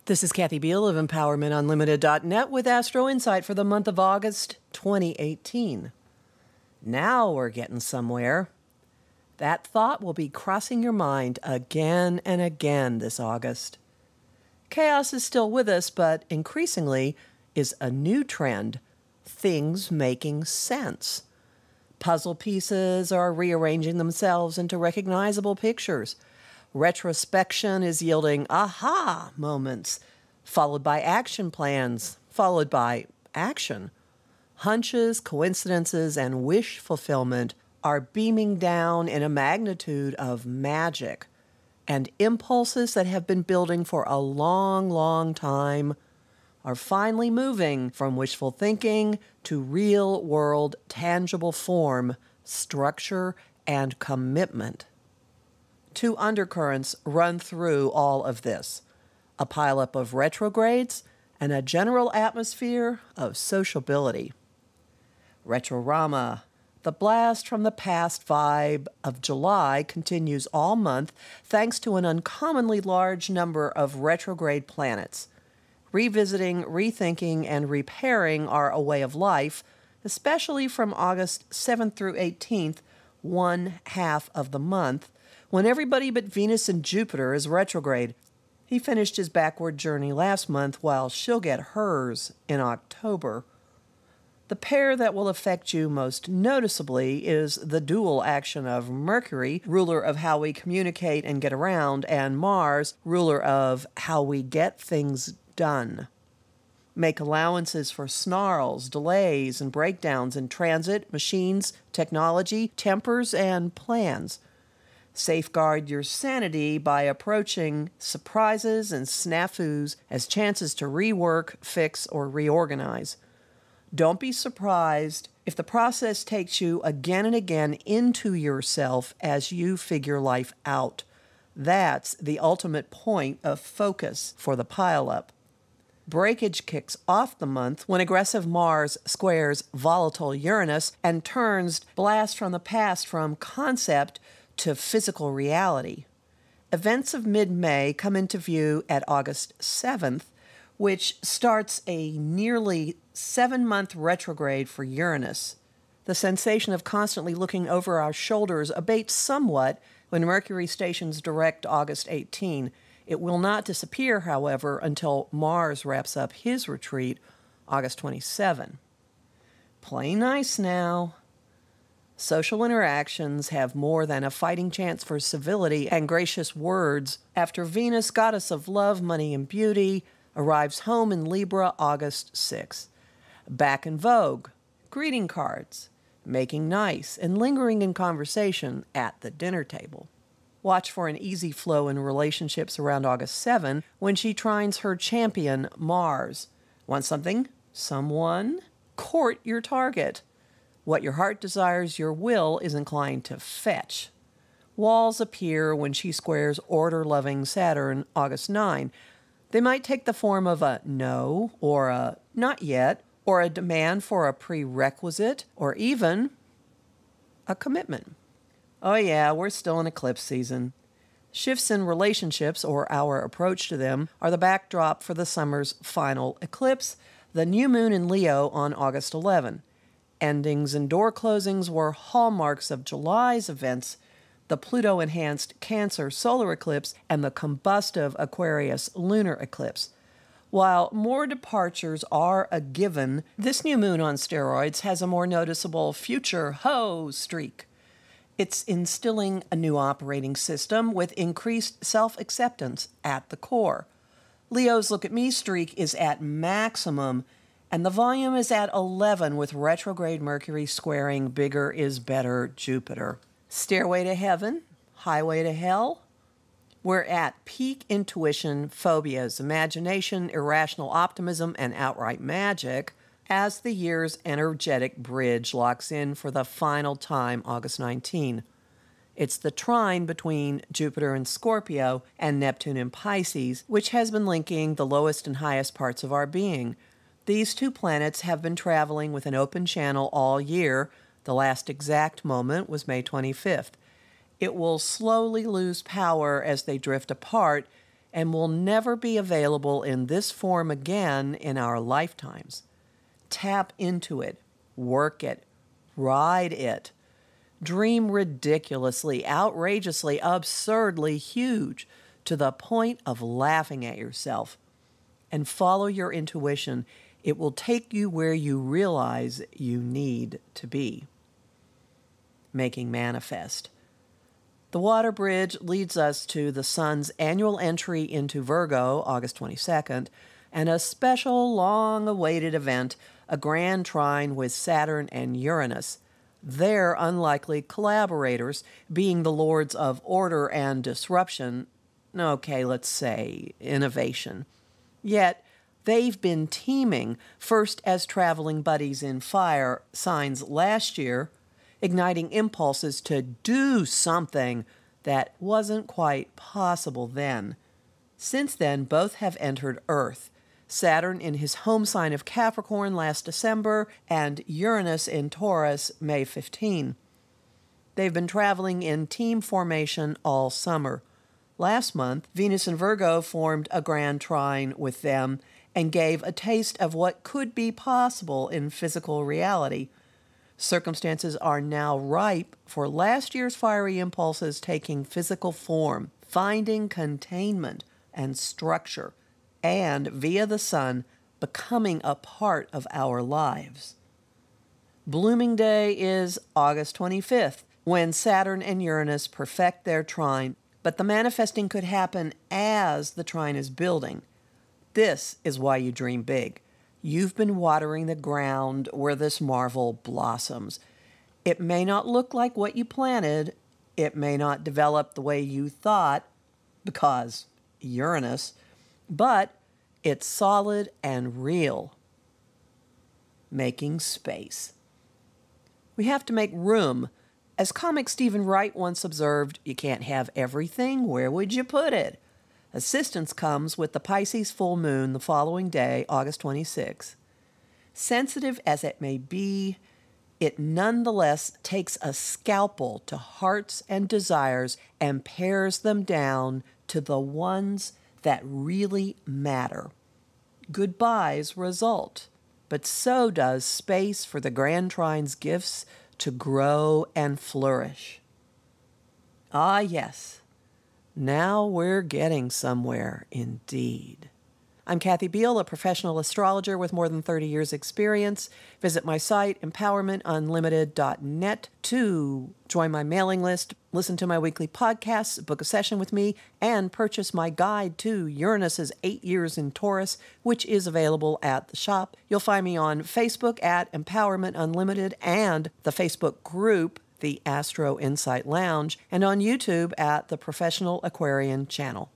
This is Kathy Biehl of Empowermentunlimited.net with Astro-Insight for the month of August 2018. Now we're getting somewhere. That thought will be crossing your mind again and again this August. Chaos is still with us, but increasingly is a new trend, things making sense. Puzzle pieces are rearranging themselves into recognizable pictures. Retrospection is yielding aha moments, followed by action plans, followed by action. Hunches, coincidences, and wish fulfillment are beaming down in a magnitude of magic, and impulses that have been building for a long, long time are finally moving from wishful thinking to real-world, tangible form, structure, and commitment. Two undercurrents run through all of this: a pileup of retrogrades and a general atmosphere of sociability. Retrorama, the blast from the past vibe of July, continues all month thanks to an uncommonly large number of retrograde planets. Revisiting, rethinking, and repairing our way of life, especially from August 7th through 18th, one half of the month, when everybody but Venus and Jupiter is retrograde. He finished his backward journey last month, while she'll get hers in October. The pair that will affect you most noticeably is the dual action of Mercury, ruler of how we communicate and get around, and Mars, ruler of how we get things done. Make allowances for snarls, delays, and breakdowns in transit, machines, technology, tempers, and plans. Safeguard your sanity by approaching surprises and snafus as chances to rework, fix, or reorganize. Don't be surprised if the process takes you again and again into yourself as you figure life out. That's the ultimate point of focus for the pileup. Breakage kicks off the month when aggressive Mars squares volatile Uranus and turns blast from the past from concept to physical reality. Events of mid-May come into view at August 7th, which starts a nearly 7-month retrograde for Uranus. The sensation of constantly looking over our shoulders abates somewhat when Mercury stations direct August 18. It will not disappear, however, until Mars wraps up his retreat August 27. Play nice now. Social interactions have more than a fighting chance for civility and gracious words after Venus, goddess of love, money, and beauty, arrives home in Libra August 6. Back in vogue, greeting cards, making nice, and lingering in conversation at the dinner table. Watch for an easy flow in relationships around August 7 when she trines her champion, Mars. Want something? Someone? Court your target. What your heart desires, your will is inclined to fetch. Walls appear when she squares order-loving Saturn August 9. They might take the form of a no, or a not yet, or a demand for a prerequisite, or even a commitment. Oh yeah, we're still in eclipse season. Shifts in relationships, or our approach to them, are the backdrop for the summer's final eclipse, the new moon in Leo on August 11. Endings and door closings were hallmarks of July's events, the Pluto-enhanced Cancer solar eclipse and the combustive Aquarius lunar eclipse. While more departures are a given, this new moon on steroids has a more noticeable future ho streak. It's instilling a new operating system with increased self-acceptance at the core. Leo's look at me streak is at maximum, and the volume is at 11 with retrograde Mercury squaring bigger is better Jupiter. Stairway to heaven, highway to hell. We're at peak intuition, phobias, imagination, irrational optimism, and outright magic as the year's energetic bridge locks in for the final time August 19. It's the trine between Jupiter in Scorpio and Neptune in Pisces, which has been linking the lowest and highest parts of our being. These two planets have been traveling with an open channel all year. The last exact moment was May 25th. It will slowly lose power as they drift apart, and will never be available in this form again in our lifetimes. Tap into it, work it, ride it. Dream ridiculously, outrageously, absurdly huge to the point of laughing at yourself. And follow your intuition. It will take you where you realize you need to be. Making manifest. The water bridge leads us to the Sun's annual entry into Virgo, August 22nd, and a special long-awaited event, a grand trine with Saturn and Uranus. They're unlikely collaborators, being the lords of order and disruption. Okay, let's say innovation. Yet, they've been teaming, first as traveling buddies in fire signs last year, igniting impulses to do something that wasn't quite possible then. Since then, both have entered Earth. Saturn in his home sign of Capricorn last December, and Uranus in Taurus May 15. They've been traveling in team formation all summer. Last month, Venus and Virgo formed a grand trine with them and gave a taste of what could be possible in physical reality. Circumstances are now ripe for last year's fiery impulses taking physical form, finding containment and structure, and, via the Sun, becoming a part of our lives. Blooming Day is August 25th, when Saturn and Uranus perfect their trine, but the manifesting could happen as the trine is building. This is why you dream big. You've been watering the ground where this marvel blossoms. It may not look like what you planted. It may not develop the way you thought, because Uranus, but it's solid and real. Making space. We have to make room. As comic Stephen Wright once observed, you can't have everything. Where would you put it? Assistance comes with the Pisces full moon the following day, August 26. Sensitive as it may be, it nonetheless takes a scalpel to hearts and desires and pares them down to the ones that really matter. Goodbyes result, but so does space for the grand trine's gifts to grow and flourish. Ah, yes. Now we're getting somewhere, indeed. I'm Kathy Biehl, a professional astrologer with more than 30 years' experience. Visit my site, empowermentunlimited.net, to join my mailing list, listen to my weekly podcasts, book a session with me, and purchase my guide to Uranus's 8 years in Taurus, which is available at the shop. You'll find me on Facebook at Empowerment Unlimited and the Facebook group, the Astro-Insight Lounge, and on YouTube at the Professional Aquarian channel.